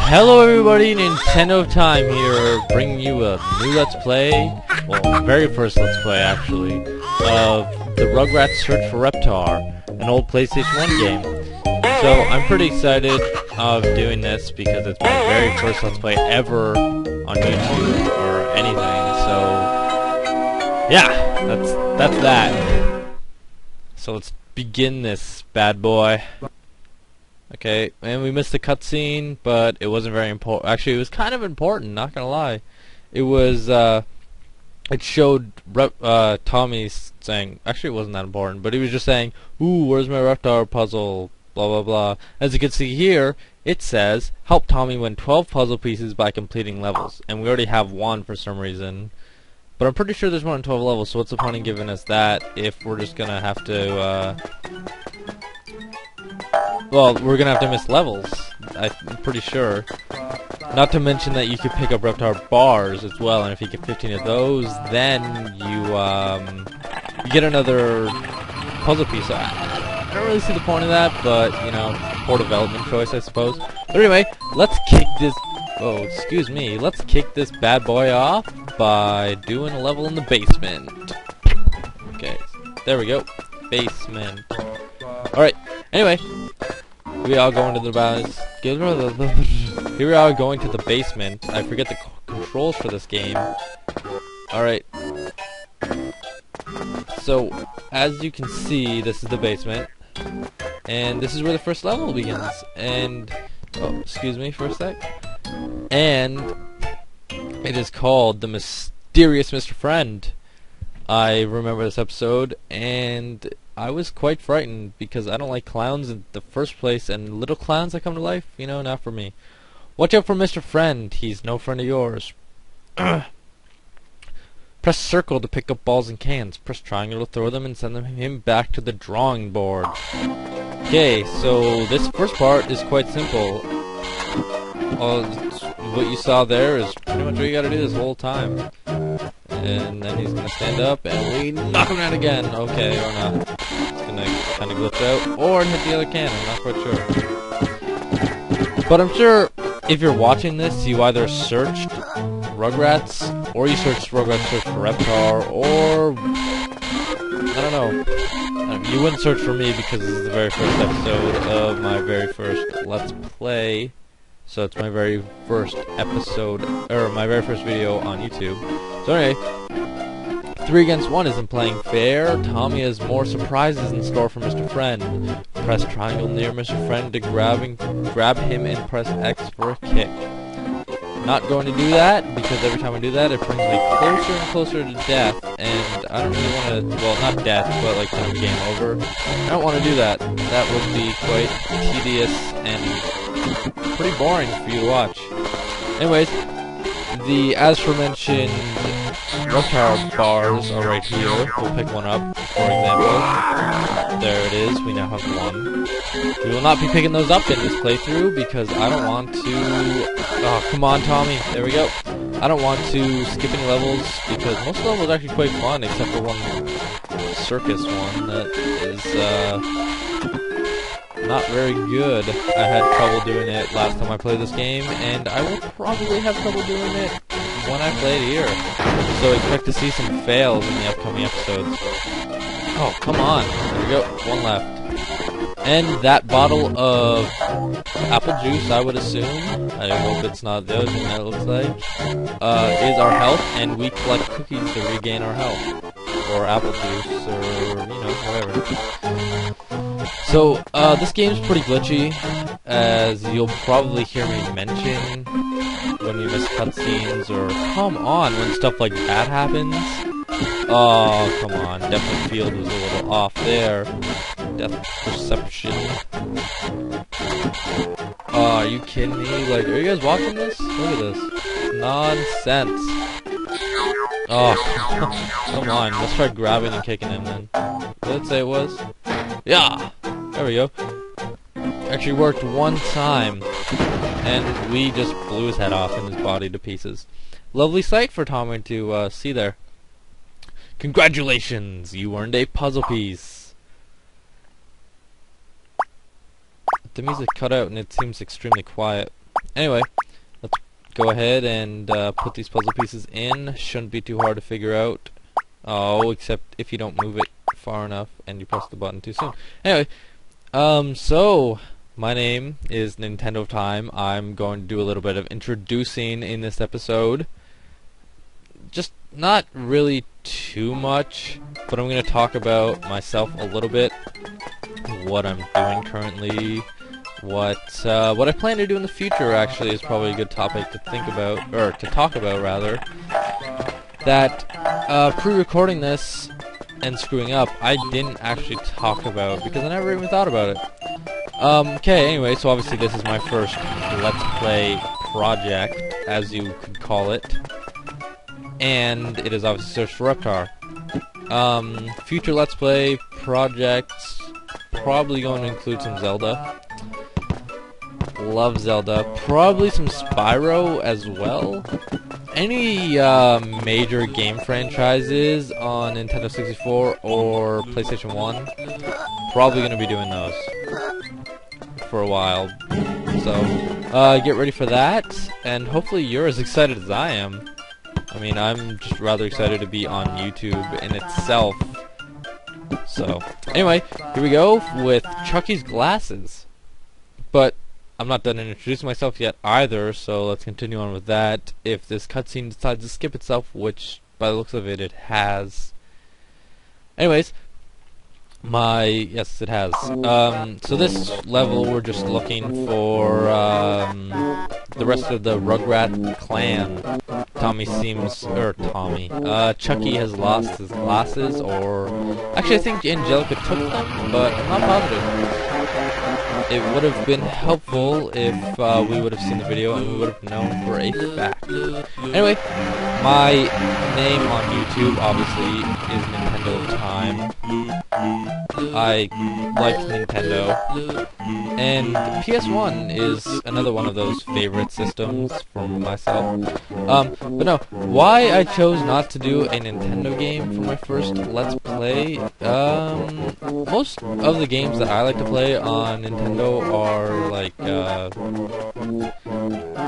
Hello everybody, Nintendo of Time here, bringing you a new Let's Play, well, very first Let's Play actually, of the Rugrats Search for Reptar, an old PlayStation 1 game. So I'm pretty excited of doing this because it's my very first Let's Play ever on YouTube or anything, so yeah, that's that. So let's begin this bad boy. Okay, and we missed the cutscene, but it wasn't very important. Actually, it was kind of important, not gonna lie. It was, it showed Tommy saying, actually it wasn't that important, but he was just saying, ooh, where's my Reptar puzzle, blah blah blah. As you can see here, it says, help Tommy win 12 puzzle pieces by completing levels. And we already have one for some reason. But I'm pretty sure there's more than 12 levels, so what's the point in giving us that if we're just gonna have to, well, we're gonna have to miss levels, I'm pretty sure. Not to mention that you could pick up Reptar bars as well, and if you get 15 of those, then you get another puzzle piece. I don't really see the point of that, but, you know, poor development choice, I suppose. But anyway, let's kick this, oh, excuse me, let's kick this bad boy off by doing a level in the basement. Okay, there we go, basement. Alright, anyway, we are going to the here we are going to the basement. I forget the controls for this game. Alright. So, as you can see, this is the basement. And this is where the first level begins. And, oh, excuse me for a sec. And it is called The Mysterious Mr. Friend. I remember this episode, and I was quite frightened because I don't like clowns in the first place, and little clowns that come to life, you know, not for me. Watch out for Mr. Friend, he's no friend of yours. Press circle to pick up balls and cans. Press triangle to throw them and send him back to the drawing board. Okay, so this first part is quite simple. What you saw there is pretty much what you gotta do this whole time. And then he's gonna stand up and we knock him down again. Okay, or not. It's gonna kinda glitch out. Or hit the other can, I'm not quite sure. But I'm sure if you're watching this, you either searched Rugrats, or you searched Rugrats Search for Reptar, or I don't know. You wouldn't search for me because this is the very first episode of my very first Let's Play. So it's my very first episode, or my very first video on YouTube. So anyway, 3 against 1 isn't playing fair. Tommy has more surprises in store for Mr. Friend. Press triangle near Mr. Friend to grab him and press X for a kick. Not going to do that, because every time I do that, it brings me closer and closer to death, and I don't really want to, well, not death, but like kind of game over. I don't want to do that. That would be quite tedious and pretty boring for you to watch. Anyways, the as aforementioned Reptar bars are right here. We'll pick one up, for example. There it is, we now have one. We will not be picking those up in this playthrough because I don't want to... Oh, come on, Tommy. There we go. I don't want to skip any levels because most of the levels are actually quite fun, except for one circus one that is, not very good. I had trouble doing it last time I played this game, and I will probably have trouble doing it when I play it here. So expect to see some fails in the upcoming episodes. Oh, come on. There we go. One left. And that bottle of apple juice, I would assume, I hope it's not the other thing that it looks like, is our health, and we collect cookies to regain our health. Or apple juice, or, you know, whatever. So, this game's pretty glitchy, as you'll probably hear me mention when you miss cutscenes, or come on, when stuff like that happens. Oh, come on, depth of field was a little off there. Depth perception. Oh, are you kidding me? Like, are you guys watching this? Look at this. Nonsense. Oh, come on, let's try grabbing and kicking him then. What did it say it was? Yeah! There we go. Actually worked one time, and we just blew his head off and his body to pieces. Lovely sight for Tommy to see there. Congratulations! You earned a puzzle piece. The music cut out and it seems extremely quiet. Anyway, go ahead and put these puzzle pieces in. Shouldn't be too hard to figure out. Oh, except if you don't move it far enough and you press the button too soon. Anyway, so my name is NintendoofTime. I'm going to do a little bit of introducing in this episode. Just not really too much, but I'm going to talk about myself a little bit, what I'm doing currently, what I plan to do in the future. Actually, is probably a good topic to think about, or to talk about rather. That pre-recording this and screwing up, I didn't actually talk about because I never even thought about it. Okay, anyway, so obviously this is my first Let's Play project, as you could call it. And it is obviously Search for Reptar. Future Let's Play projects, probably going to include some Zelda. Love Zelda. Probably some Spyro as well. Any major game franchises on Nintendo 64 or PlayStation 1, probably going to be doing those for a while. So, get ready for that, and hopefully you're as excited as I am. I mean, I'm just rather excited to be on YouTube in itself. So, anyway, here we go with Chucky's glasses. But I'm not done introducing myself yet either, so let's continue on with that. If this cutscene decides to skip itself, which by the looks of it, it has. Anyways, yes, it has. So this level, we're just looking for the rest of the Rugrat clan. Chucky has lost his glasses, or actually I think Angelica took them, but I'm not positive. It would have been helpful if we would have seen the video and we would have known for a fact. Anyway, my name on YouTube obviously is NintendoofTime. I like Nintendo, and PS1 is another one of those favorite systems for myself. But no, why I chose not to do a Nintendo game for my first Let's Play, most of the games that I like to play on Nintendo are like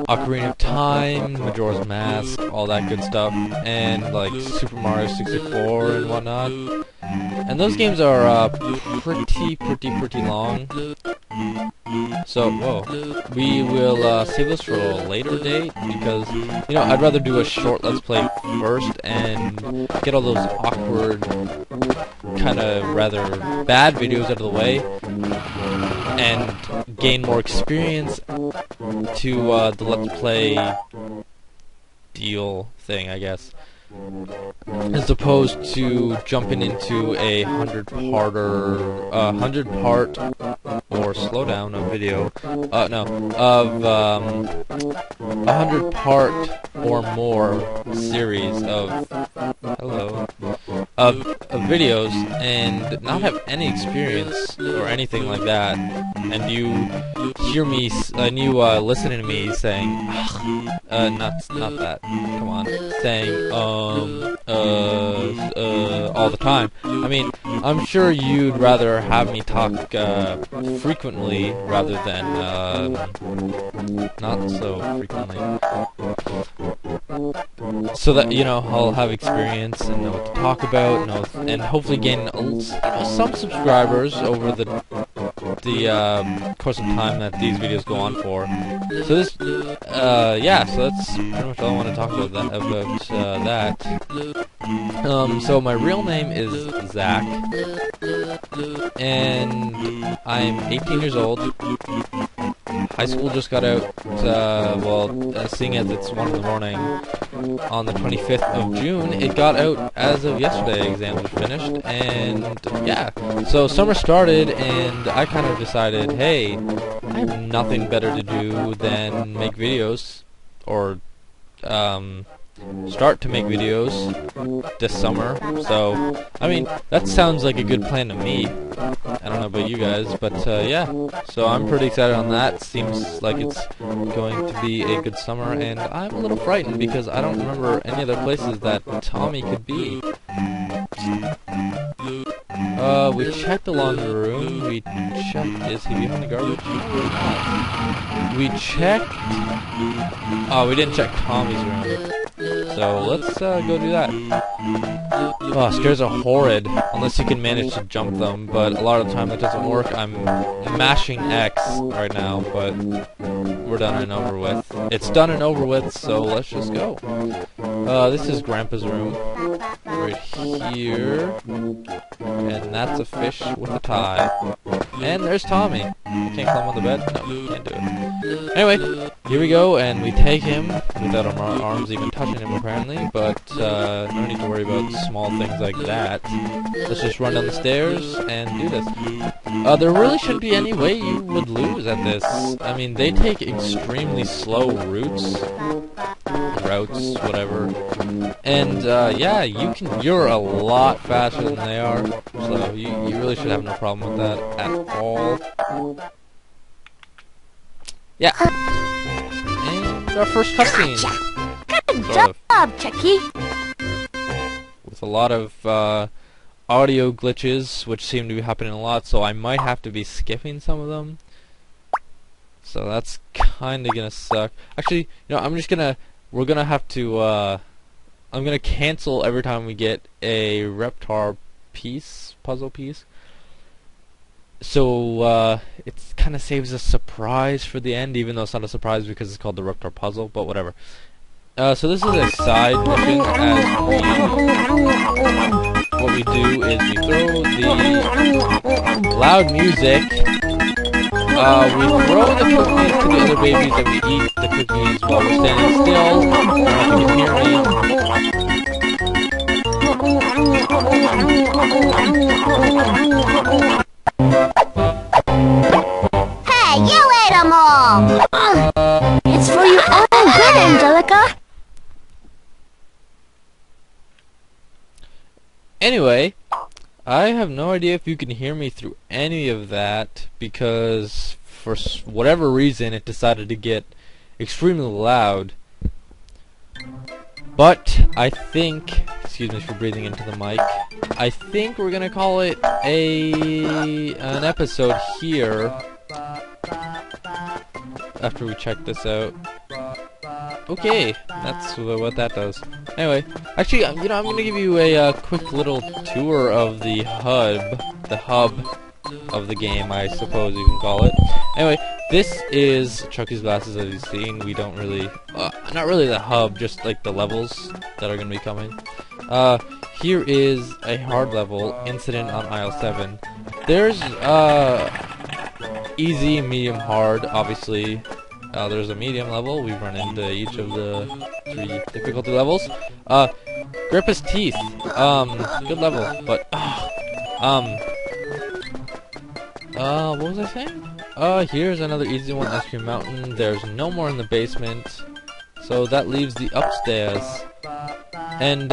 Ocarina of Time, Majora's Mask, all that good stuff, and like Super Mario 64 and whatnot. And those games are pretty long. So, we will save this for a later date because, you know, I'd rather do a short Let's Play first and get all those awkward, kind of rather bad videos out of the way and gain more experience to the Let's Play deal thing, I guess, as opposed to jumping into a 100-part or slowdown of video, of 100-part or more series of videos and not have any experience or anything like that, and you hear me, and you listening to me saying, not that, come on, saying, all the time. I mean, I'm sure you'd rather have me talk frequently rather than not so frequently, so that, you know, I'll have experience and know what to talk about, and hopefully gain some subscribers over the course of time that these videos go on for. So this, yeah, so that's pretty much all I want to talk about that. So my real name is Zach, and I'm 18 years old. High school just got out, seeing as it's 1 in the morning on the 25th of June, it got out as of yesterday. Exams were finished, and yeah, so summer started, and I kind of decided, hey, I have nothing better to do than make videos, or start to make videos this summer. So, I mean, that sounds like a good plan to me. I don't know about you guys, but yeah. So I'm pretty excited on that. Seems like it's going to be a good summer, and I'm a little frightened because I don't remember any other places that Tommy could be. We checked the laundry room. We checked. Is he behind the garbage? We checked. Oh, we didn't check Tommy's room. So let's go do that. Oh, scares are horrid unless you can manage to jump them, but a lot of the time that doesn't work. I'm mashing X right now, but we're done and over with. It's done and over with, so let's just go. This is Grandpa's room right here, and that's a fish with a tie. And there's Tommy. You can't climb on the bed? No, you can't do it. Anyway, here we go, and we take him without our arms even touching him apparently, but no need to worry about small things like that. Let's just run down the stairs and do this. There really shouldn't be any way you would lose at this. I mean, they take extremely slow routes, whatever. And yeah, you're a lot faster than they are, so you really should have no problem with that at all. Yeah. And our first cutscene. Good job, Chucky. With a lot of audio glitches, which seem to be happening a lot, so I might have to be skipping some of them. So that's kinda gonna suck. Actually, you know, we're gonna have to, I'm gonna cancel every time we get a Reptar puzzle piece. So, it kinda saves a surprise for the end, even though it's not a surprise because it's called the Reptar puzzle, but whatever. So this is a side mission, what we do is we throw the loud music, we throw the cookies to the other babies, and we eat the cookies while we're standing still. I don't know if you can hear me. Hey, you ate them all! It's for your own good, Angelica. Anyway, I have no idea if you can hear me through any of that, because for whatever reason it decided to get extremely loud. But I think, excuse me for breathing into the mic, I think we're gonna call it an episode here after we check this out. Okay, that's what that does. Anyway, actually, you know, I'm gonna give you a quick little tour of the hub of the game, I suppose you can call it. Anyway, this is Chucky's glasses, as you've seen. We don't really, not really the hub, just like the levels that are gonna be coming. Here is a hard level, Incident on Aisle 7. There's easy, medium, hard, obviously. There's a medium level. We run into each of the 3 difficulty levels. Grandpa's teeth. Good level, but what was I saying? Here's another easy one, Ice Cream Mountain. There's no more in the basement, so that leaves the upstairs. And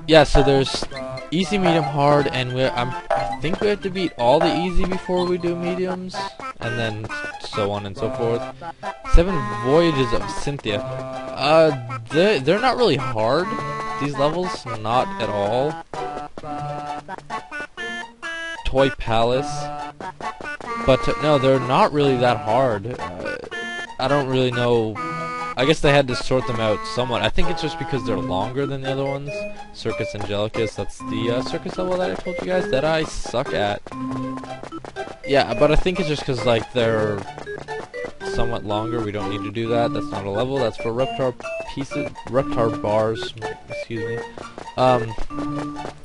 yeah, so there's easy, medium, hard, and I think we have to beat all the easy before we do mediums, and then so on and so forth. 7 Voyages of Cynthia. They're not really hard, these levels, not at all. Toy Palace. But no, they're not really that hard. I don't really know. I guess they had to sort them out somewhat. I think it's just because they're longer than the other ones. Circus Angelicus, that's the circus level that I told you guys that I suck at. Yeah, but I think it's just because, like, they're somewhat longer. We don't need to do that. That's not a level. That's for Reptar pieces, Reptar bars. Excuse me.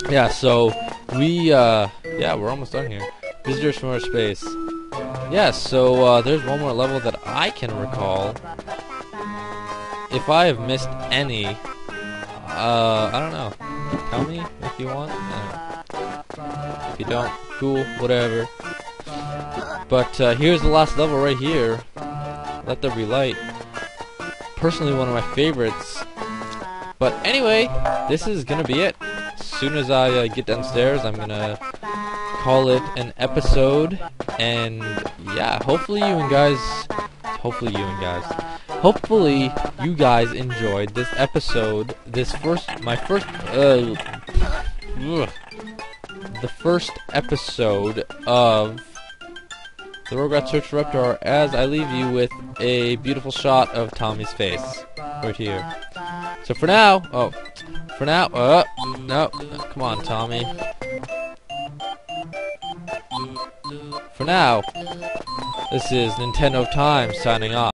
Yeah, so yeah, we're almost done here. Visitors from outer space. Yeah, so there's one more level that I can recall. If I have missed any, I don't know. Tell me if you want. If you don't, cool, whatever. But here's the last level right here. Let There Be Light. Personally, one of my favorites. But anyway, this is gonna be it. As soon as I get downstairs, I'm gonna call it an episode. And yeah, hopefully you guys enjoyed this episode. the first episode of the Rugrats Search for Reptar, as I leave you with a beautiful shot of Tommy's face right here. So for now, no, come on, Tommy. For now, this is Nintendo of Time signing off.